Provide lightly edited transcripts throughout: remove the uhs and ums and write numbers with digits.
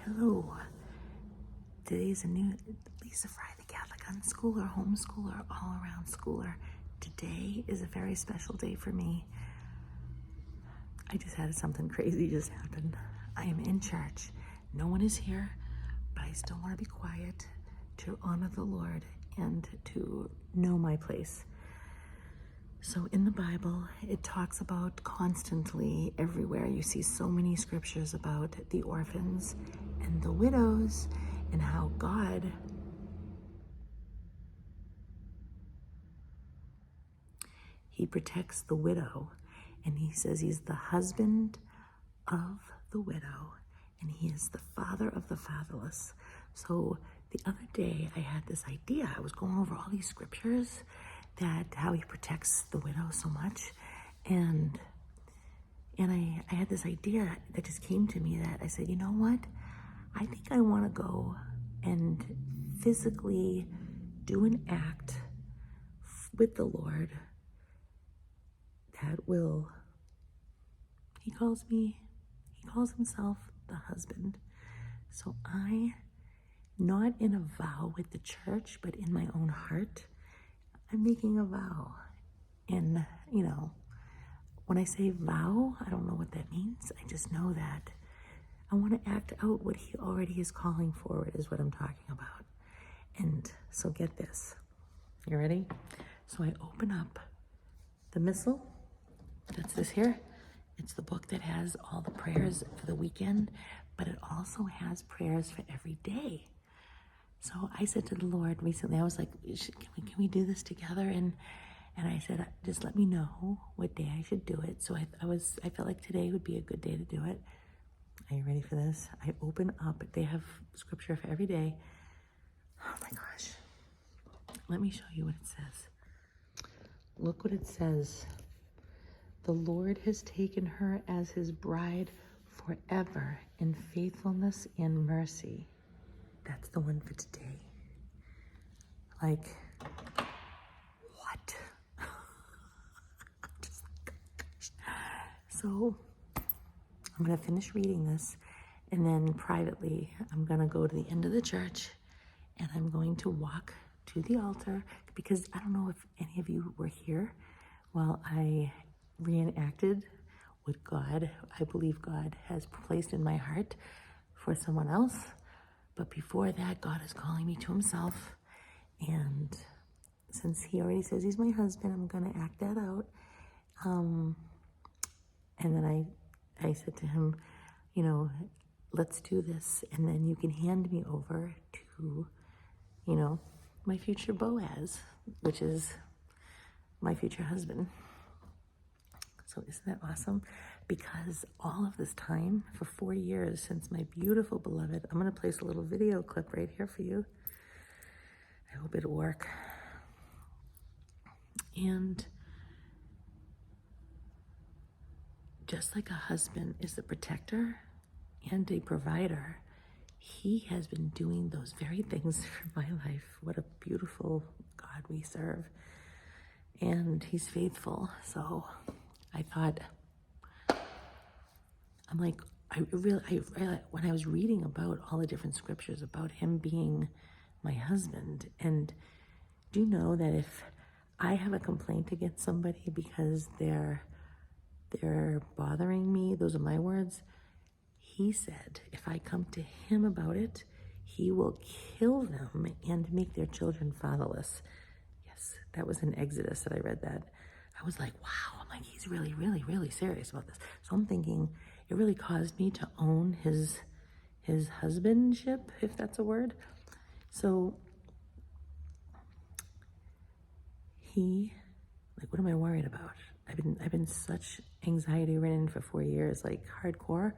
Hello. Today's a new Lisa Fry, the Catholic unschooler, homeschooler, all-around schooler. Today is a very special day for me. I just had something crazy just happen. I am in church. No one is here, but I still want to be quiet to honor the Lord and to know my place. So in the Bible, it talks about constantly everywhere. You see so many scriptures about the orphans and the widows and how God He protects the widow, and He says He's the husband of the widow and He is the father of the fatherless. So the other day I had this idea. I was going over all these scriptures that how He protects the widow so much, and I had this idea that just came to me that I said, you know what? I think I want to go and physically do an act with the Lord that will, He calls Himself the husband. So I, not in a vow with the church, but in my own heart, I'm making a vow. And, when I say vow, I don't know what that means. I just know that I want to act out what He already is calling forward is what I'm talking about. And so get this. You ready? So I open up the missal. That's this here. It's the book that has all the prayers for the weekend, but it also has prayers for every day. So I said to the Lord recently, I was like, can we do this together? And I said, just let me know what day I should do it. So I felt like today would be a good day to do it. Are you ready for this? I open up, they have scripture for every day. Oh my gosh. Let me show you what it says. Look what it says. The Lord has taken her as His bride forever in faithfulness and mercy. That's the one for today. Like, what? I'm just like, gosh. So I'm going to finish reading this, and then privately, I'm going to go to the end of the church, and I'm going to walk to the altar, because I don't know if any of you were here while I reenacted what God, I believe God has placed in my heart for someone else. But before that, God is calling me to Himself. And since He already says He's my husband, I'm going to act that out. And then I said to Him, let's do this. And then you can hand me over to, my future Boaz, which is my future husband. So isn't that awesome? Because all of this time, for 4 years, since my beautiful beloved, I'm going to place a little video clip right here for you. I hope it'll work. And just like a husband is the protector and a provider, He has been doing those very things for my life. What a beautiful God we serve. And He's faithful. So I thought, I'm like, I really, when I was reading about all the different scriptures about Him being my husband, and do you know that if I have a complaint against somebody because they're bothering me, those are my words, He said, if I come to Him about it, He will kill them and make their children fatherless. Yes, that was in Exodus that I read that. I was like, wow, I'm like, He's really, really, really serious about this. So I'm thinking, it really caused me to own His husbandship, if that's a word. So what am I worried about? I've been such anxiety ridden for 4 years, like hardcore.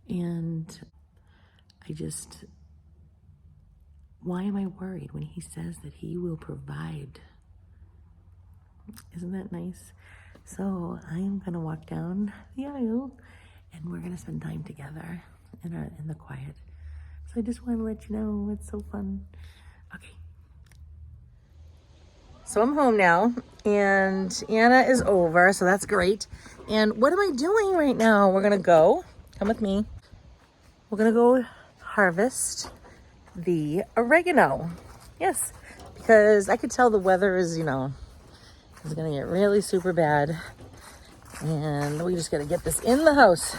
And why am I worried when He says that He will provide? Isn't that nice? So I am going to walk down the aisle, and we're going to spend time together in the quiet. So I just want to let you know, it's so fun. Okay. So I'm home now, and Anna is over, so that's great. And what am I doing right now? We're going to go. Come with me. We're going to go harvest the oregano. Yes, because I could tell the weather is, is gonna get really super bad. And we just gotta get this in the house.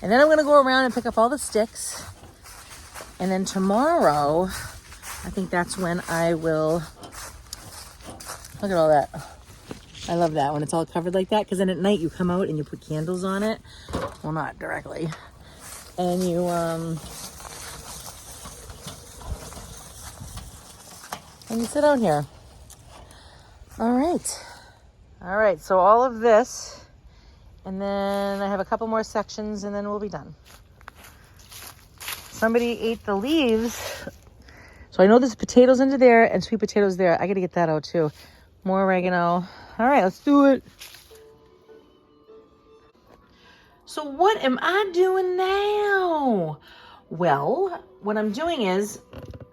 And then I'm gonna go around and pick up all the sticks. And then tomorrow, I think that's when I will, look at all that. I love that when it's all covered like that, because then at night you come out and you put candles on it. Well, not directly. And you sit down here. All right, so all of this, and then I have a couple more sections, and then we'll be done. Somebody ate the leaves. So I know there's potatoes under there and sweet potatoes there. I got to get that out too. More oregano. All right, let's do it. So what am I doing now? Well, what I'm doing is,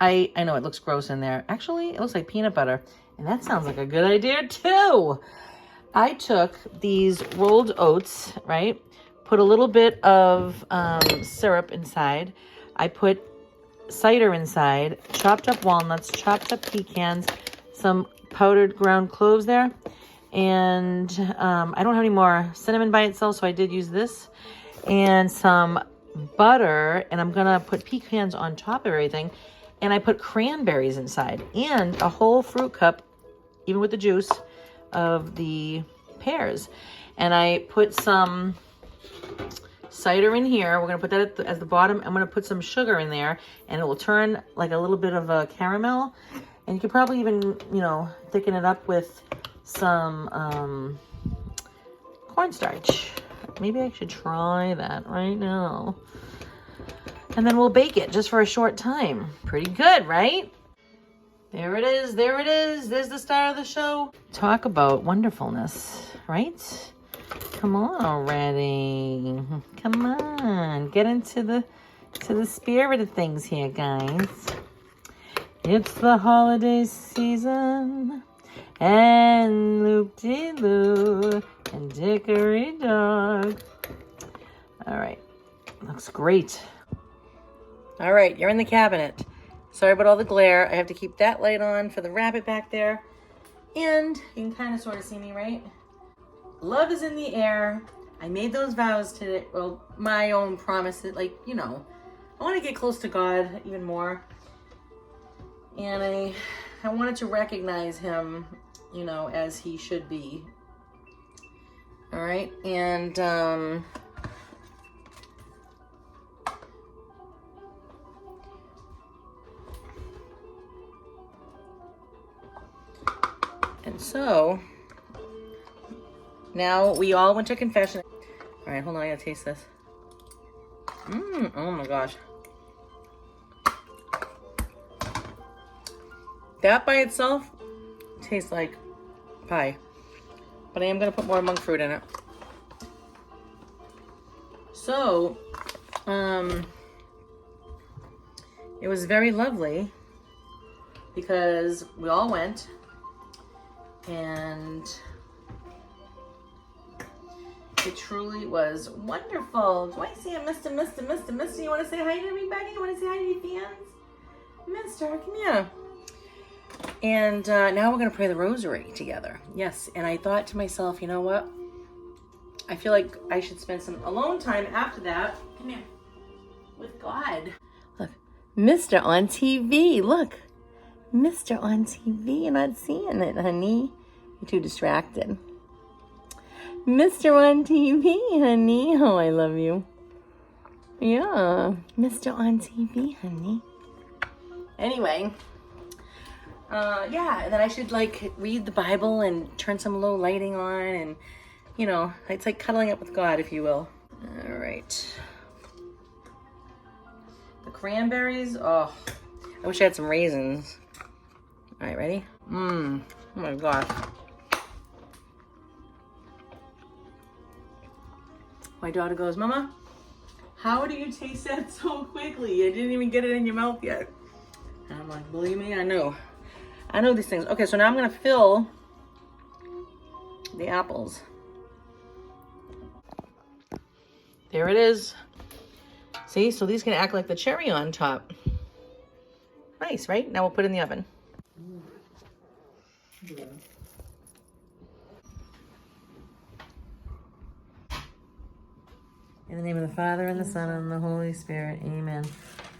I know it looks gross in there. Actually, it looks like peanut butter. And that sounds like a good idea too. I took these rolled oats, right? Put a little bit of syrup inside. I put cider inside, chopped up walnuts, chopped up pecans, some powdered ground cloves there. And I don't have any more cinnamon by itself, so I did use this. And some butter, and I'm gonna put pecans on top of everything. And I put cranberries inside, and a whole fruit cup, even with the juice, of the pears. And I put some cider in here. We're gonna put that as the bottom. I'm gonna put some sugar in there, and it will turn like a little bit of a caramel. And you could probably even, thicken it up with some cornstarch. Maybe I should try that right now. And then we'll bake it just for a short time. Pretty good, right? There it is. There it is. There's the star of the show. Talk about wonderfulness, right? Come on already. Come on. Get into the spirit of things here, guys. It's the holiday season. And loop-de-loo and dickory dog. All right. Looks great. All right, you're in the cabinet. Sorry about all the glare. I have to keep that light on for the rabbit back there. And you can kind of sort of see me, right? Love is in the air. I made those vows today. Well, my own promises, I want to get close to God even more. And I wanted to recognize him, as he should be. All right, and so now we all went to confession. All right, hold on, I gotta taste this. Oh my gosh. That by itself tastes like pie. But I am going to put more monk fruit in it. So, it was very lovely because we all went and it truly was wonderful. Do I see a Mr. You want to say hi to everybody? You want to say hi to your fans? Mister, come here. And now we're going to pray the rosary together. Yes, and I thought to myself, you know what? I feel like I should spend some alone time after that. Come here. With God. Look, Mr. on TV. Look. Mr. on TV. You're not seeing it, honey. You're too distracted. Mr. on TV, honey. Oh, I love you. Yeah. Mr. on TV, honey. Anyway. Yeah, and then I should read the Bible and turn some low lighting on and, it's like cuddling up with God, if you will. All right. The cranberries, oh, I wish I had some raisins. All right, ready? Oh my gosh. My daughter goes, Mama, how do you taste that so quickly? You didn't even get it in your mouth yet. And I'm like, believe me, I know. I know these things. Okay, so now I'm going to fill the apples. There it is. See, so these can act like the cherry on top. Nice, right? Now we'll put it in the oven. In the name of the Father, and the Son, and the Holy Spirit. Amen.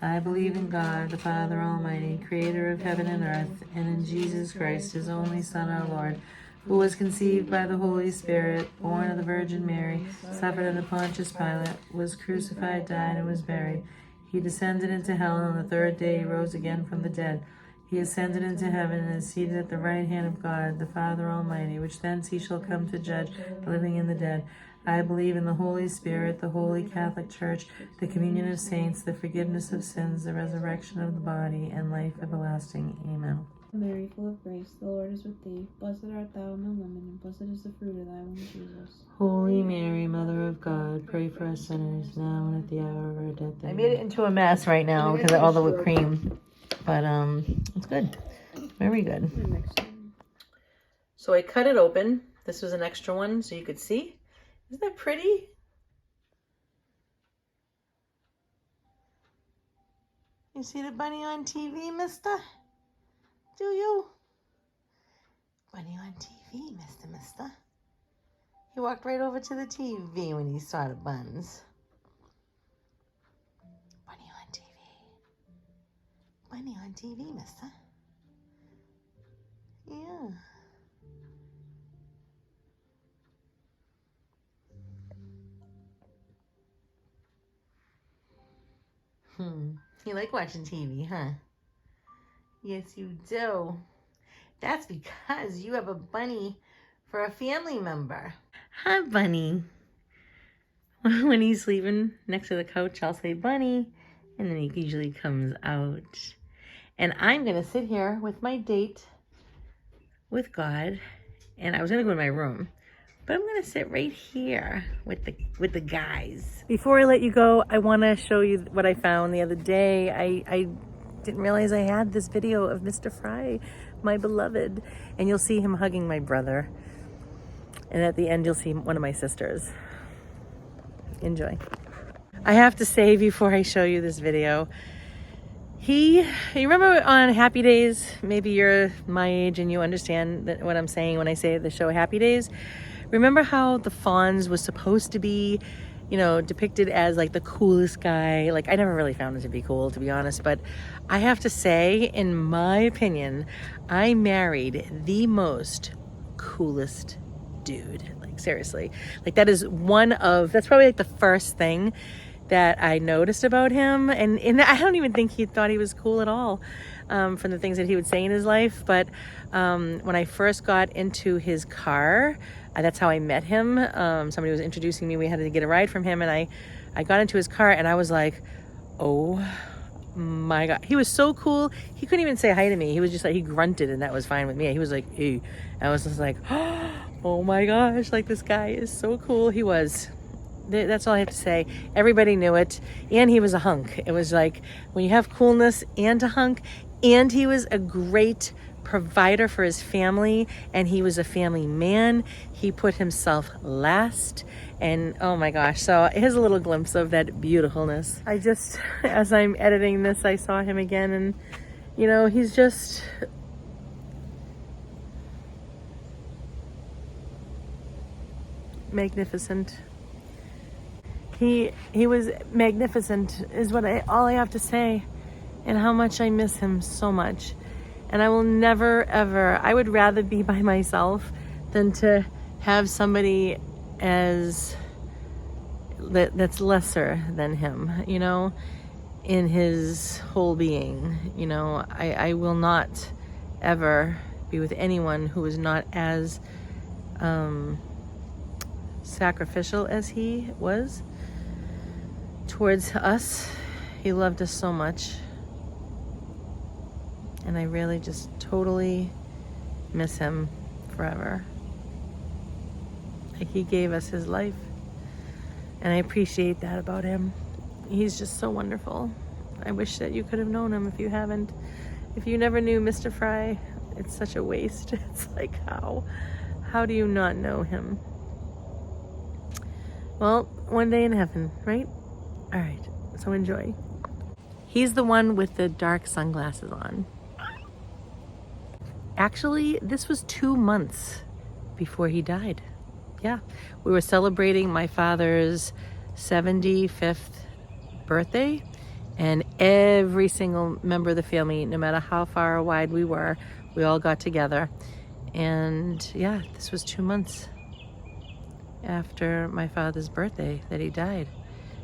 I believe in God, the Father Almighty, creator of heaven and earth, and in Jesus Christ, his only Son, our Lord, who was conceived by the Holy Spirit, born of the Virgin Mary, suffered under Pontius Pilate, was crucified, died, and was buried. He descended into hell, and on the third day he rose again from the dead. He ascended into heaven and is seated at the right hand of God, the Father Almighty, which thence he shall come to judge the living and the dead. I believe in the Holy Spirit, the Holy Catholic Church, the communion of saints, the forgiveness of sins, the resurrection of the body, and life everlasting. Amen. Mary, full of grace, the Lord is with thee. Blessed art thou among women, and blessed is the fruit of thy womb, Jesus. Holy Mary, Mother of God, pray for us sinners, now and at the hour of our death. Amen. I made it into a mess right now because of all the whipped cream, but it's good. Very good. So I cut it open. This was an extra one, so you could see. Isn't that pretty? You see the bunny on TV, mister? Do you? Bunny on TV, mister. He walked right over to the TV when he saw the buns. Bunny on TV. Bunny on TV, mister. Yeah. You like watching TV, huh? Yes, you do. That's because you have a bunny for a family member. Hi, Bunny. When he's sleeping next to the couch, I'll say, Bunny, and then he usually comes out. And I'm going to sit here with my date with God, and I was going to go to my room, but I'm going to sit right here with the guys. Before I let you go, I want to show you what I found the other day. I didn't realize I had this video of Mr. Fry, my beloved, and you'll see him hugging my brother. And at the end, you'll see one of my sisters. Enjoy. I have to say before I show you this video, you remember on Happy Days, maybe you're my age and you understand what I'm saying when I say the show Happy Days. Remember how the Fonz was supposed to be, depicted as like the coolest guy? Like, I never really found him to be cool, to be honest, but I have to say, in my opinion, I married the most coolest dude. Like, seriously. Like, that's probably like the first thing that I noticed about him. And I don't even think he thought he was cool at all, from the things that he would say in his life. But when I first got into his car, that's how I met him. Somebody was introducing me. We had to get a ride from him, and I got into his car, and I was like, oh my God. He was so cool. He couldn't even say hi to me. He was just like, he grunted, and that was fine with me. He was like, hey. I was just like, oh my gosh, like, this guy is so cool. He was. That's all I have to say. Everybody knew it. And he was a hunk. It was like, when you have coolness and a hunk, and he was a great provider for his family, and he was a family man. He put himself last, and oh my gosh. So here's a little glimpse of that beautifulness. As I'm editing this, I saw him again, and he's just magnificent. He was magnificent is all I have to say, and how much I miss him so much. And I will never, ever, I would rather be by myself than to have somebody that's lesser than him, in his whole being. I will not ever be with anyone who is not as sacrificial as he was towards us. He loved us so much. And I really just totally miss him forever. Like, he gave us his life. And I appreciate that about him. He's just so wonderful. I wish that you could have known him if you haven't. If you never knew Mr. Fry, it's such a waste. It's like, how do you not know him? Well, one day in heaven, right? All right. So enjoy. He's the one with the dark sunglasses on. Actually, this was 2 months before he died. Yeah, we were celebrating my father's 75th birthday, and every single member of the family, no matter how far or wide we were, we all got together. And yeah, this was 2 months after my father's birthday that he died.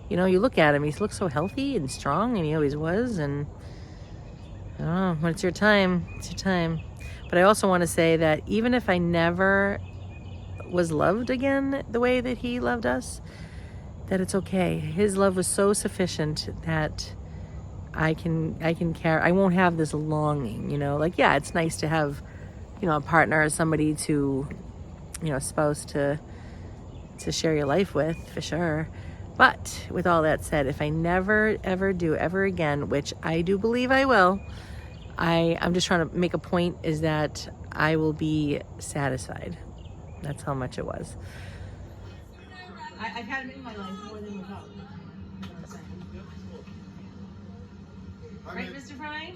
You know, you look at him, he looks so healthy and strong, and he always was. And I don't know, when it's your time, it's your time. But I also want to say that even if I never was loved again the way that he loved us, that it's okay. His love was so sufficient that I can carry. I won't have this longing, you know. Like, yeah, it's nice to have, you know, a partner or somebody to, you know, a spouse to share your life with, for sure. But with all that said, if I never ever do ever again, which I do believe I will, I'm just trying to make a point, is that I will be satisfied. That's how much it was. I've had him in my life more than without. Right, Mr. Fry?